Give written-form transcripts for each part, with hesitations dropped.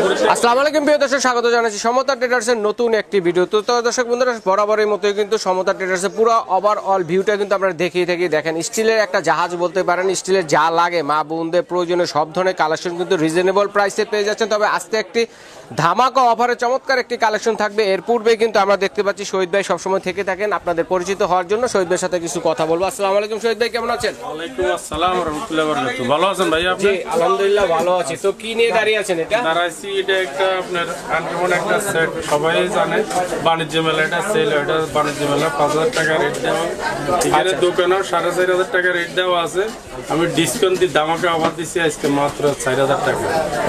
আসসালামু আলাইকুম প্রিয় দর্শক, স্বাগত জানাচ্ছি সমতা ট্রেডার্সের নতুন একটি ভিডিও। তো দর্শক বন্ধুরা, বরাবরের মতোই কিন্তু সমতা ট্রেডার্সের পুরো ওভারঅল ভিউটা কিন্তু আপনারা দেখিয়ে থাকি। দেখেন, স্টিলের একটা জাহাজ বলতে পারেন। স্টিলের যা লাগে মা বোনদের প্রয়োজনীয় সব ধরনের কালেকশন কিন্তু রিজনেবল প্রাইসে পেয়ে যাচ্ছেন। তবে আজকে একটি ধামাকা অফারে চমৎকার একটি কালেকশন থাকবে। এর পূর্বে কিন্তু আমরা দেখতে পাচ্ছি শহীদ ভাই সবসময় থেকে থাকেন। আপনাদের পরিচিত হওয়ার জন্য শহীদ ভাইয়ের সাথে কিছু কথা বলবো। আসসালামু আলাইকুম শহীদ ভাই, কেমন আছেন? ওয়ালাইকুম আসসালাম ওয়া রাহমাতুল্লাহি ওয়া বারাকাতুহু। ভালো আছেন ভাই আপনি? জি আলহামদুলিল্লাহ ভালো আছি। তো কি নিয়ে দাঁড়িয়ে আছেন? এটা দাঁড়াইছি, এটা একটা আপনার আনকমন একটা সেট, সবাই জানে বাণিজ্য মেলা, এটা সেল, এটা বাণিজ্য মেলা 5000 টাকা রেট দেওয়া। এখানে দোকানেও 4500 টাকা রেট দেওয়া আছে। আমি ডিসকাউন্ট দিয়ে ধামাকা অফার দিচ্ছি আজকে মাত্র 4000 টাকা,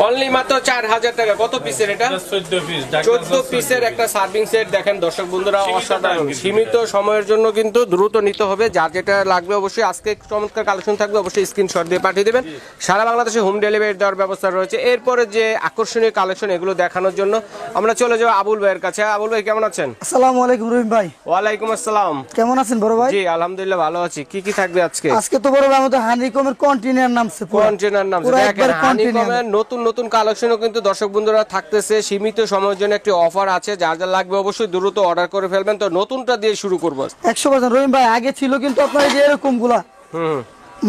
অনলি মাত্র 4000 টাকা। কত পিসের এটা? 14 পিস, 14 পিসের একটা সার্ভিং সেট। দেখেন দর্শক বন্ধুরা, অসাধারণ। সীমিত সময়ের জন্য কিন্তু দ্রুত নিতে হবে। যার যেটা লাগবে অবশ্যই আজকে চমৎকার কালেকশন থাকবে, অবশ্যই স্ক্রিনশট দিয়ে পাঠিয়ে দেবেন। সারা বাংলাদেশে হোম ডেলিভারি দেওয়ার ব্যবস্থা রয়েছে। এরপরে যে আকর্ষণীয় কালেকশন, এগুলো দেখানোর জন্য আমরা চলে যাবো আবুল ভাইয়ের কাছে। আবুল ভাই কেমন আছেন? আসসালামু আলাইকুম রহিম ভাই। ওয়ালাইকুম আসসালাম। কেমন আছেন বড় ভাই? জি আলহামদুলিল্লাহ ভালো আছি। কি কি থাকবে আজকে? আজকে তো বড় ভাই আমাদের হানিকমের কন্টেইনার নামছে, কন্টেইনার নামছে। দেখেন, হানিকমের নতুন নতুন কালেকশনও কিন্তু দর্শক বন্ধুরা থাকতেছে। সীমিত সময়ের জন্য একটি অফার আছে, যার যা লাগবে অবশ্যই দ্রুত অর্ডার করে ফেলবেন। তো নতুনটা দিয়ে শুরু করবো 100% রহিম ভাই। আগে ছিল কিন্তু আপনার এই যে এরকম গুলা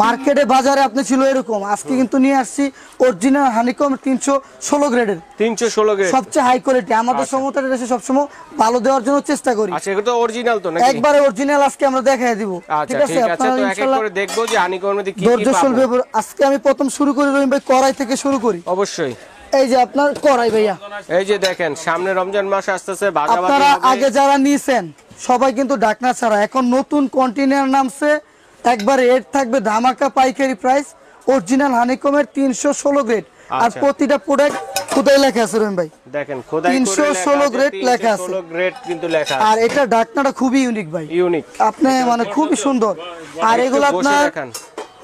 মার্কেটে বাজারে আপনি ছিল এরকম, আজকে কিন্তু নিয়ে আসছি অরিজিনাল হানিকম 316 গ্রেডের। 316 গ্রেড সবচেয়ে হাই কোয়ালিটি। আমাদের সমতা এসে সবসময় ভালো দেওয়ার জন্য চেষ্টা করি। আচ্ছা, এটা তো অরিজিনাল তো নাকি? একবারে অরিজিনাল আজকে আমরা দেখাই দিব। ঠিক আছে, আপনারা তো এক এক করে দেখবো যে হানিকমের মধ্যে কি কি পাবো। আজকে আমি প্রথম শুরু করি রহিম ভাই, কড়াই থেকে শুরু করি। অবশ্যই। এই যে আপনার কড়াই ভাইয়া, এই যে দেখেন সামনে রমজান মাস আসতেছে, আপনারা আগে যারা নিয়েছেন সবাই কিন্তু ডাকনা ছাড়া, এখন নতুন কন্টেইনার নামছে। একবারে এর থাকবে ধামাকা পাইকারি প্রাইস, অরিজিনাল হানিকমের 316 গ্রেড। আর প্রতিটা প্রোডাক্ট খোদাই লেখা আছে রহিম ভাই। দেখেন খোদাই করে 316 গ্রেড লেখা আছে। 316 গ্রেড কিন্তু লেখা আছে। আর এটা ডাকনাটা খুবই ইউনিক ভাই, ইউনিক। আপনি মানে খুবই সুন্দর। আর এগুলো আপনার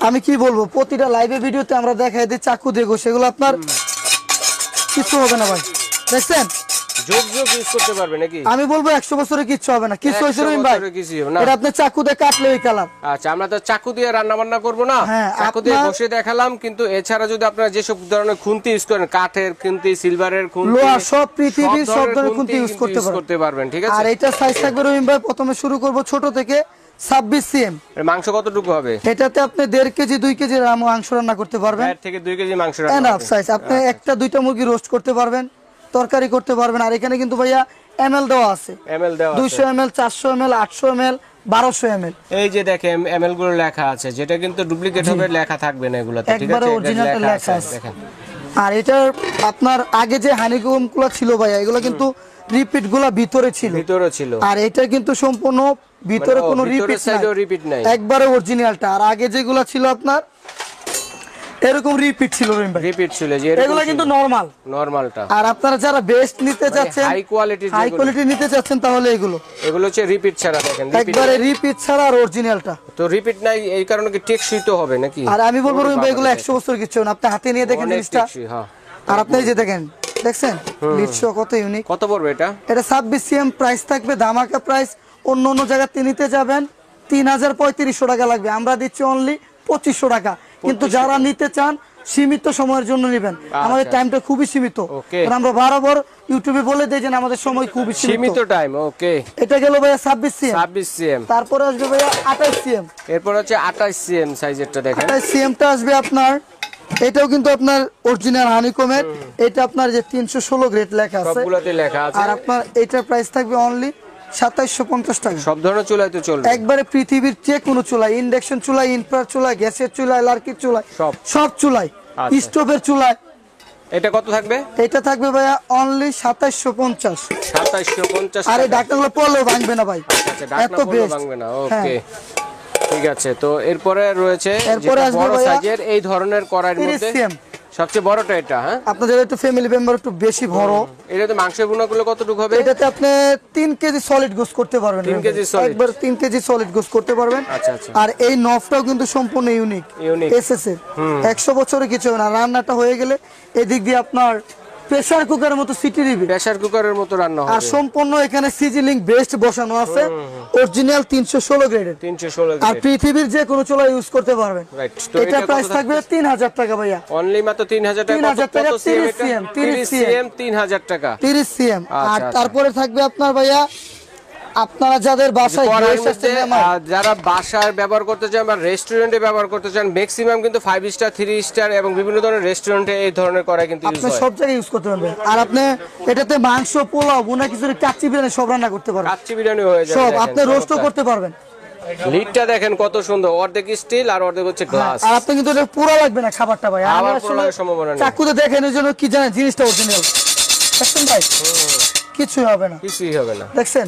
আমি কি বলবো, প্রতিটা লাইভে ভিডিওতে আমরা দেখাই দিই চাকু দিয়ে ঘষে, এগুলো আপনার কিছু হবে না ভাই। দেখছেন যোগ যোগ ইউজ করতে পারবে নাকি? আমি বলবো 100 বছরে কিছু হবে না। কিছু হইছে রহিম ভাই, এটা আপনি চাকু দিয়ে কাটলে ওই কালার। আচ্ছা, আমরা তো চাকু দিয়ে রান্না বান্না করব না, চাকু দিয়ে ঘষে দেখালাম। কিন্তু এছাড়া যদি আপনারা যেসব ধরনের খুন্তি ইউজ করেন, কাঠের খুন্তি, সিলভারের খুন্তি, লোহা, সব পৃথিবীর সব ধরনের খুন্তি ইউজ করতে পারবেন। ঠিক আছে। আর এটা সাইজ থাকবে রহিম ভাই, প্রথমে শুরু করব ছোট থেকে 26 cm। মাংস কতটুকু হবে এটাতে? আপনি 1.5 কেজি 2 কেজি মাংস রান্না করতে পারবেন। 1 থেকে 2 কেজি মাংস রান্না এনাফ সাইজ। আপনি একটা দুইটা মুরগি রোস্ট করতে পারবেন, তরকারি করতে পারবেন। আর এখানে কিন্তু ভাইয়া এমএল দেওয়া আছে, 200 ml, 400 ml, 800 ml, 1200 ml। এই যে দেখেন এমএল গুলো লেখা আছে, যেটা কিন্তু ডুপ্লিকেট হবে, লেখা থাকবে না এগুলোতে। ঠিক আছে, একবারে অরিজিনাল লেখা আছে দেখেন। আর এটার আপনার আগে যে হানিকম গুলো ছিল ভাইয়া, এগুলো কিন্তু রিপিট গুলো ভিতরে ছিল। আর এটা কিন্তু সম্পূর্ণ ভিতরে কোনো রিপিট নাই, একবারে অরিজিনালটা। আর আগে যেগুলো ছিল আপনার এরকম রিপিট ছিল যে এগুলো কিন্তু নরমালটা। আর আপনারা যারা বেস্ট নিতে চাচ্ছেন, হাই কোয়ালিটি নিতে চাচ্ছেন, তাহলে এগুলো হচ্ছে রিপিট ছাড়া। দেখেন একবারে রিপিট ছাড়া আর অরিজিনালটা। তো রিপিট নাই এই কারণে কি টেকসই তো হবে নাকি? আর আমি বলবো রহিম ভাই, এগুলো 100 বছর কিছু না। আপনি হাতে নিয়ে দেখেন জিনিসটা। আর আপনি এই যে দেখেন, দেখছেন লিডশো কত ইউনিক। কত পড়বে এটা? এটা 26 cm প্রাইস থাকবে, ধামাকা প্রাইস। অন্য জায়গাতে নিতে যাবেন 3500 টাকা লাগবে, আমরা দিচ্ছি অনলি 2500 টাকা। কিন্তু যারা নিতে চান সীমিত সময়ের জন্য নেবেন, আমাদের টাইমটা খুবই সীমিত। আমরা বরাবর ইউটিউবে বলে দেই যে আমাদের সময় খুবই সীমিত টাইম। ওকে, এটা গেল ভাইয়া 26 cm। তারপরে আসবে ভাইয়া 28 cm। এরপর হচ্ছে 28 cm সাইজেরটা। দেখেন 28 cm টা আসবে আপনার, এটাও কিন্তু আপনার অরিজিনাল হানিকমের। এটা আপনার যে 316 গ্রেড লেখা আছে, সবগুলোতে লেখা আছে। আর আপনার এটার প্রাইস থাকবে অনলি 2750 টাকা। সব ধরনের চুলায় তো চলবে, একবারে পৃথিবীর যে কোনো চুলা, ইন্ডাকশন চুলা, ইনফ্রার চুলা, গ্যাসের চুলা, লার্কির চুলা, সব চুলায়, স্টোভের চুলায়। এটা কত থাকবে? এটা থাকবে ভাইয়া অনলি 2750। 2750। আর এই ঢাকনাগুলো পড়লেও ভাঙবে না ভাই, এত বেস্ট ভাঙবে না। ওকে, ঠিক আছে। তো এরপরে রয়েছে বড় সাইজের এই ধরনের কড়াইয়ের মধ্যে সবচেয়ে বড়টা এটা। হ্যাঁ, আপনাদের একটু ফ্যামিলি মেম্বার একটু বেশি বড়। এটাতে মাংসের গুণাগুলো কতটুকু হবে? এটাতে আপনি 3 কেজি সলিড গোস করতে পারবেন। 3 কেজি সলিড, একবার 3 কেজি সলিড গোস করতে পারবেন। আচ্ছা আচ্ছা। আর এই নফটাও কিন্তু সম্পূর্ণ ইউনিক এসএস এর, 100 বছরে কিছু না। রান্নাটা হয়ে গেলে এদিক দিয়ে আপনার প্রেসার কুকারের মতো সিটি দিবে, প্রেসার কুকারের মতো রান্না হবে। আর সম্পূর্ণ এখানে সিজনিং বেস্ট বসানো আছে, অরিজিনাল 316 গ্রেডের, 316 আর পৃথিবীর যে কোনো চুলা ইউজ করতে পারবেন। রাইট। এটা প্রাইস থাকবে 3000 টাকা ভাইয়া, অনলি মাত্র 3000 টাকা। 3000 টাকা, 30 সিএম, 30 সিএম 3000 টাকা, 30 সিএম। আর আচ্ছা। তারপরে থাকবে আপনার ভাইয়া, আপনারা যাদের বাসায় গেস্ট আছে, যারা বাসায় ব্যবহার করতে চান বা রেস্টুরেন্টে ব্যবহার করতে চান, ম্যাক্সিমাম কিন্তু 5 স্টার 3 স্টার এবং বিভিন্ন ধরনের রেস্টুরেন্টে এই ধরনের কড়াই কিন্তু ইউজ আপনি হয়। সব জায়গায় ইউজ করতে পারবেন। আর আপনি এটাতে মাংস, পোলাও, বোনা কিছু কাচ্চি বিরিয়ানি সব রান্না করতে পারবেন, কাচ্চি বিরিয়ানি হয়ে যাবে। সব আপনি রোস্টও করতে পারবেন। লিডটা দেখেন কত সুন্দর, অর্ধেক স্টিল আর অর্ধেক হচ্ছে গ্লাস। আর আপনি কিন্তু এটা পুরো লাগবে না খাবারটা ভাই, আমি আবার পুরো আসলে লাগার সম্ভাবনা নেই। চাকুতে দেখেন এর জন্য কি জানেন, জিনিসটা অরিজিনাল দেখছেন ভাই, কিছুই হবে না, কিছুই হবে না। দেখছেন।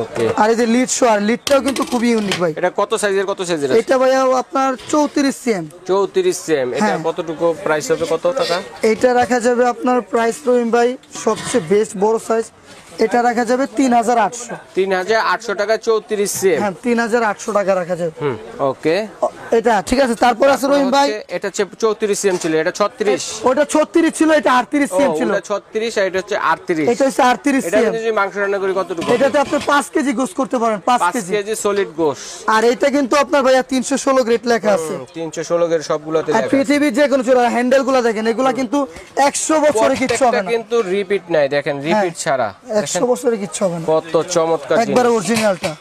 ওকে। আর এই যে লিড শো, আর লিডটাও কিন্তু খুবই ইউনিক ভাই। এটা কত সাইজের আছে? এটা ভাইয়া আপনার 34 সিএম। 34 সিএম। এটা হ্যাঁ। কতটুকু প্রাইস হবে, কত টাকা? এটা রাখা যাবে আপনার প্রাইস রহিম ভাই, সবচেয়ে বেস্ট বড় সাইজ এটা রাখা যাবে 3800। 3800 টাকা 34 সিএম। হ্যাঁ 3800 টাকা রাখা যাবে। ওকে। এটা ঠিক আছে। তারপর আছে রহিম ভাই, এটা হচ্ছে 34 সিএম ছিল, এটা 36। ওটা 36 ছিল, এটা 38 সিএম ছিল। ওটা 36 আর এটা হচ্ছে 38। এটা হচ্ছে 38 এটা সিএম। যদি মাংস রান্না করি কতটুকু? এটাতে আপনি 5 কেজি গোশত করতে পারেন, 5 5 কেজি। কেজি সলিড গোশত। আর এটা কিন্তু আপনার ভাইয়া 316 গ্রেড লেখা আছে। 316 এর সবগুলোতে আর লেখা আছে। পৃথিবীর যে কোনো চুলা হ্যান্ডেলগুলো দেখেন, এগুলা কিন্তু 100 বছরে কিচ্ছু হবে প্রত্যেকটা না, কিন্তু রিপিট নাই, দেখেন রিপিট ছাড়া। 100 বছরে কিচ্ছু হবে না, কত চমৎকার জিনিস। একবারে অরিজিনালটা।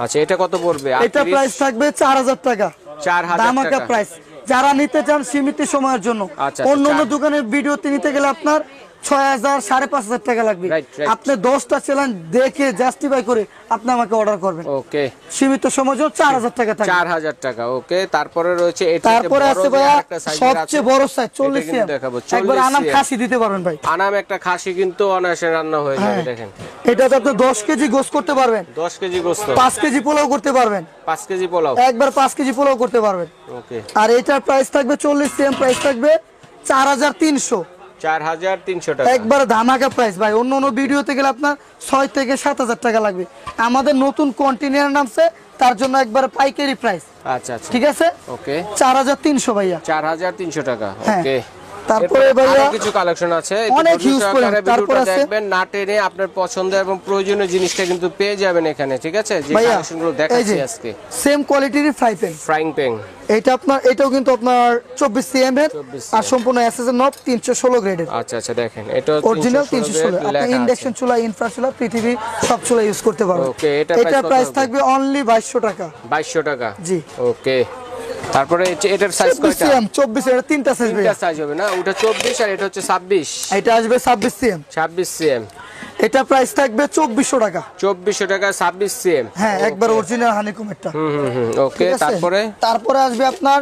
আচ্ছা, এটা কত পড়বে? এটা প্রাইস থাকবে 4000 টাকা, 4000 ধামাকা টাকা। প্রাইস। যারা নিতে চান সীমিত সময়ের জন্য, আচ্ছা, অন্য অন্য দোকানের ভিডিওতে নিতে গেলে আপনার 6000 5500 টাকা লাগবে। Right, right. আপনি 10টা চ্যালেঞ্জ দেখে জাস্টিফাই করে আপনি আমাকে অর্ডার করবেন। ওকে। সীমিত সময়ের জন্য 4000 টাকা থাকবে। 4000 টাকা। ওকে। তারপরে রয়েছে এটা, তারপরে আছে ভাইয়া সবচেয়ে বড় সাইজ 40 সিএম। দেখাবো একবার আনাম খাসি দিতে পারবেন ভাই। আনাম একটা খাসি কিন্তু অনায়াসে রান্না হয়ে যাবে। দেখেন এটাতে আপনি 10 কেজি গোশত করতে পারবেন, 10 কেজি গোশত, 5 কেজি পোলাও করতে পারবেন, 5 কেজি পোলাও। একবার 5 কেজি পোলাও করতে পারবেন। ওকে। আর এটার প্রাইস থাকবে 40 সিএম, প্রাইস থাকবে 4300। 4300 টাকা। একবার ধামাকা প্রাইস ভাই। অন্য অন্য ভিডিওতে গেলে আপনার 6 থেকে 7000 টাকা লাগবে। আমাদের নতুন কন্টেইনার নামছে, তার জন্য একবার পাইকারি প্রাইস। আচ্ছা আচ্ছা, ঠিক আছে। ওকে। 4300 ভাইয়া। 4300 টাকা। হ্যাঁ। ওকে। তারপরে ভাইয়া কিছু কালেকশন আছে, অনেক হিউজ করে। তারপর আছে দেখবেন না টেনে আপনার পছন্দ এবং প্রয়োজনীয় জিনিসটা কিন্তু পেয়ে যাবেন এখানে। ঠিক আছে, যে ভাইয়া, কালেকশনগুলো দেখাচ্ছি আজকে। সেম কোয়ালিটির ফ্রাই প্যান, ফ্রাইং প্যান। এটা আপনার, এটাও কিন্তু আপনার 24 সিএম এর, আর সম্পূর্ণ এসএসএর নব 316 গ্রেডের। আচ্ছা আচ্ছা, দেখেন এটা অরিজিনাল 316। আপনি ইন্ডাকশন চুলা, ইনফ্রা চুলা, পৃথিবীর সব চুলা ইউজ করতে পারবেন। ওকে। এটা প্রাইস থাকবে অনলি 2200 টাকা। 2200 টাকা। জি। ওকে। তারপরে এটার সাইজ কয়টা? 24 এর তিনটা সাইজ ভাইয়া। তিনটা সাইজ হবে না? ওটা 24 আর এটা হচ্ছে 26। এটা আসবে 26 সিএম। 26 সিএম। এটা প্রাইস থাকবে 2400 টাকা। 2400 টাকা 26 সিএম। হ্যাঁ, একবার অরিজিনাল হানিকমেরটা। ওকে। তারপরে আসবে আপনার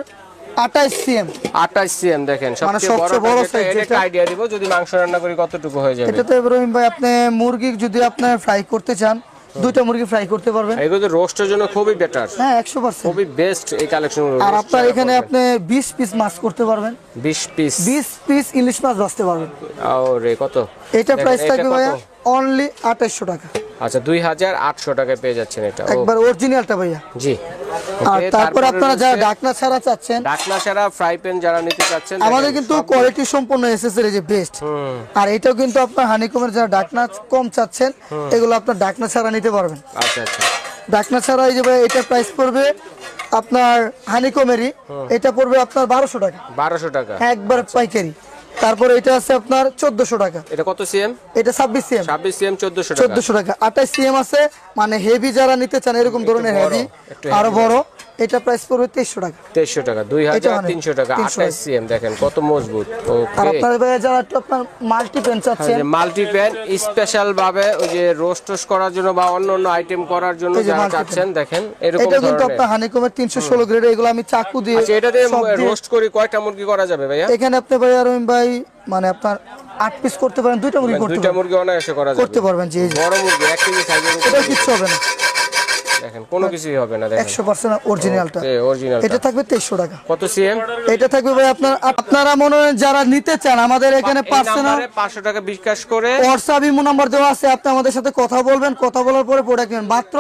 28 সিএম। 28 সিএম। দেখেন সবচেয়ে বড় সাইজ। এটা আইডিয়া দিব যদি মাংস রান্না করি কতটুকু হয়ে যাবে। এটাতে ইব্রাহিম ভাই আপনি মুরগি যদি আপনি ফ্রাই করতে চান, 2টা মুরগি ফ্রাই করতে পারবেন। এগুলো তো রোস্টের জন্য খুবই বেটার। হ্যাঁ 100%। খুবই বেস্ট এই কালেকশনগুলো। আর আপনার এখানে আপনি 20 পিস মাছ করতে পারবেন, 20 পিস। 20 পিস ইলিশ মাছ ভাজতে পারবেন। আরে কত? এটা প্রাইস থাকবে ভাইয়া অনলি 2800 টাকা। আচ্ছা, 2800 টাকায় পেয়ে যাচ্ছেন এটা। একবার অরিজিনালটা ভাইয়া। জি। আর তারপর আপনারা যারা ঢাকনা ছাড়া চাচ্ছেন, ঢাকনা ছাড়া ফ্রাই প্যান যারা নিতে চাচ্ছেন, আমাদের কিন্তু কোয়ালিটি সম্পূর্ণ এসএসএর যে বেস্ট। আর এটাও কিন্তু আপনার হানিকমের যারা ঢাকনা কম চাচ্ছেন, এগুলো আপনার ঢাকনা ছাড়া নিতে পারবেন। আচ্ছা আচ্ছা। ঢাকনা ছাড়া এই যে ভাই, এটা প্রাইস পড়বে আপনার হানিকমেরই, এটা পড়বে আপনার 1200 টাকা। 1200 টাকা। একবার পাইকারি। তারপরে এটা আছে আপনার 1400 টাকা। এটা কত সিএম? এটা 26 সিএম। 26 সিএম 1400 টাকা। 1400 টাকা। 28 সিএম আছে, মানে হেভি যারা নিতে চান এরকম ধরনের হেভি আরো বড়, এটা প্রাইস পড়বে 2300 টাকা। 2300 টাকা। 2300 টাকা। 28 সিএম। দেখেন কত মজবুত। আর ওকে। আপনারা ভাই যারা একটু আপনার মাল্টি পেন চাচ্ছেন, মাল্টি প্যান স্পেশাল ভাবে ওই যে রোস্ট করার জন্য বা অন্য অন্য আইটেম করার জন্য যারা চাচ্ছেন, দেখেন এরকম এটা কিন্তু ধরনের। আপনার হানিকমের 316 গ্রেড। এগুলো আমি চাকু দিয়ে, আচ্ছা, এটাতে রোস্ট করি কয়টা মুরগি করা যাবে ভাইয়া? এখানে আপনি ভাই আরমিন ভাই মানে আপনার 8 পিস করতে পারেন, 2টা মুরগি করতে দুইটা পারেন, মুরগি অনায়াসে করা যাবে। করতে পারবেন। জি জি। বড় মুরগি 1 কেজি সাইজের এটা কিচ্ছু হবে না, দেখেন কোনো কিছুই হবে না। দেখেন 100% অরিজিনালটা। অরিজিনাল। এটা থাকবে 2300 টাকা। কত সিএম? এটা থাকবে ভাই আপনারা মনে হয় যারা নিতে চান, আমাদের এখানে পার্সোনাল 500 টাকা বিকাশ করে হোয়াটসঅ্যাপ ইমো নাম্বার দেওয়া আছে। আপনি আমাদের সাথে কথা বলবেন, কথা বলার পরে প্রোডাক্ট নেবেন। মাত্র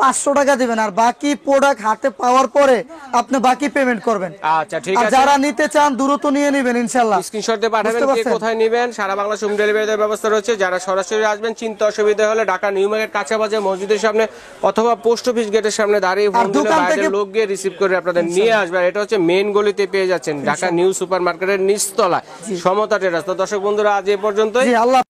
500 টাকা দিবেন, আর বাকি প্রোডাক্ট হাতে পাওয়ার পরে আপনি বাকি পেমেন্ট করবেন। আচ্ছা ঠিক আর আছে, যারা নিতে চান দ্রুত নিয়ে নেবেন ইনশাআল্লাহ। স্ক্রিনশট দিয়ে পাঠাবেন কে কোথায় নেবেন। সারা বাংলা হোম ডেলিভারির ব্যবস্থা রয়েছে। যারা সরাসরি আসবেন, চিন্তা অসুবিধা হলে ঢাকা নিউ মার্কেট কাঁচাবাজার মসজিদের সামনে অথবা পোস্ট অফিস গেটের সামনে দাঁড়িয়ে ফোন দিলে বাইরের লোক গিয়ে রিসিভ করে আপনাদের নিয়ে আসবে। এটা হচ্ছে মেইন গলিতে পেয়ে যাচ্ছেন, ঢাকা নিউ সুপার মার্কেটের নিচতলা সমতা টেরাস। তো দর্শক বন্ধুরা আজ এই পর্যন্তই। জি, আল্লাহ